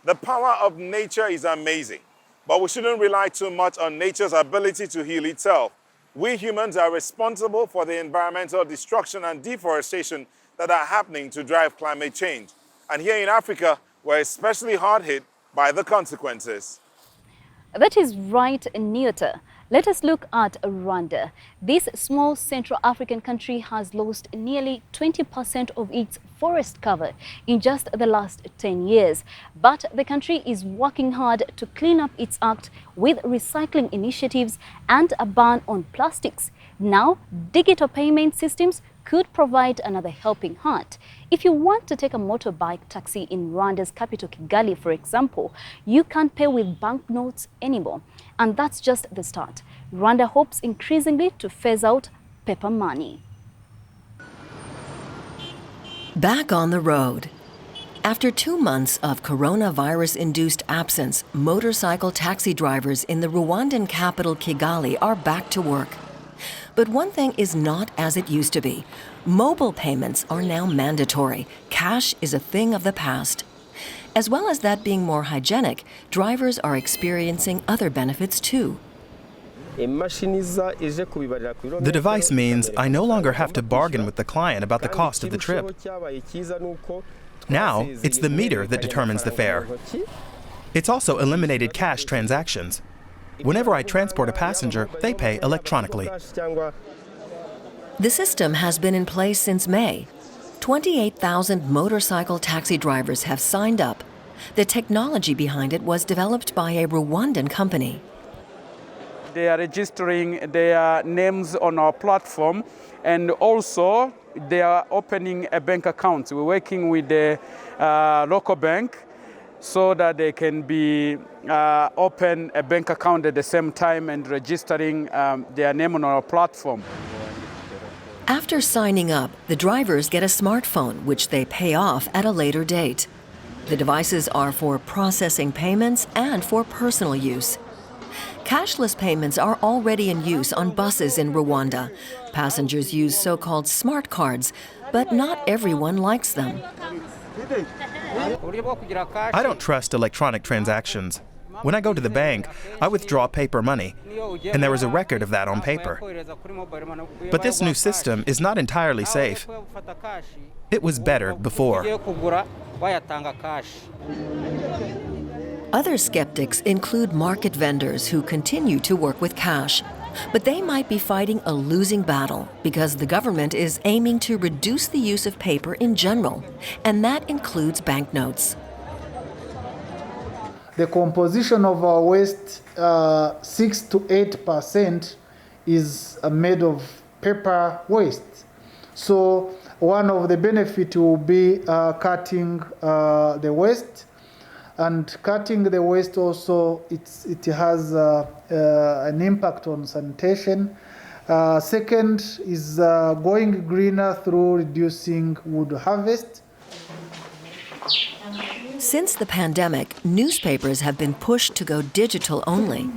The power of nature is amazing, but we shouldn't rely too much on nature's ability to heal itself. We humans are responsible for the environmental destruction and deforestation that are happening to drive climate change. And here in Africa, we're especially hard hit by the consequences. That is right, Newta. Let us look at Rwanda. This small Central African country has lost nearly 20% of its forest cover in just the last 10 years. But the country is working hard to clean up its act with recycling initiatives and a ban on plastics. Now, digital payment systems could provide another helping hand. If you want to take a motorbike taxi in Rwanda's capital, Kigali, for example, you can't pay with banknotes anymore. And that's just the start. Rwanda hopes increasingly to phase out paper money. Back on the road. After 2 months of coronavirus-induced absence, motorcycle taxi drivers in the Rwandan capital, Kigali, are back to work. But one thing is not as it used to be. Mobile payments are now mandatory. Cash is a thing of the past. As well as that being more hygienic, drivers are experiencing other benefits too. The device means I no longer have to bargain with the client about the cost of the trip. Now, it's the meter that determines the fare. It's also eliminated cash transactions. Whenever I transport a passenger, they pay electronically. The system has been in place since May. 28,000 motorcycle taxi drivers have signed up. The technology behind it was developed by a Rwandan company. They are registering their names on our platform, and also they are opening a bank account. We're working with the local bank so that they can be open a bank account at the same time and registering their name on our platform. After signing up, the drivers get a smartphone, which they pay off at a later date. The devices are for processing payments and for personal use. Cashless payments are already in use on buses in Rwanda. Passengers use so-called smart cards, but not everyone likes them. I don't trust electronic transactions. When I go to the bank, I withdraw paper money, and there is a record of that on paper. But this new system is not entirely safe. It was better before. Other skeptics include market vendors who continue to work with cash. But they might be fighting a losing battle because the government is aiming to reduce the use of paper in general, and that includes banknotes. The composition of our waste, 6 to 8% is made of paper waste. So one of the benefits will be cutting the waste. And cutting the waste also, it has an impact on sanitation. Second is going greener through reducing wood harvest. Since the pandemic, newspapers have been pushed to go digital only.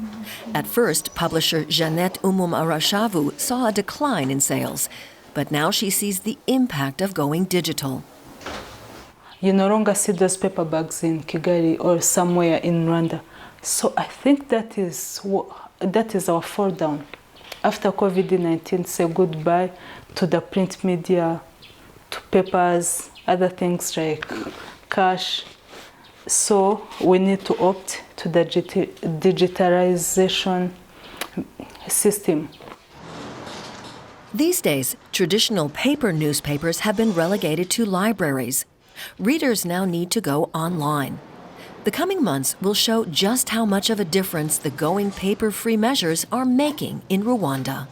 At first, publisher Jeannette Umum-Arashavu saw a decline in sales, but now she sees the impact of going digital. You no longer see those paper bags in Kigali or somewhere in Rwanda. So I think that is our fall down. After COVID-19, say goodbye to the print media, to papers, other things like cash. So we need to opt to the digitalization system. These days, traditional paper newspapers have been relegated to libraries. Readers now need to go online. The coming months will show just how much of a difference the going paper-free measures are making in Rwanda.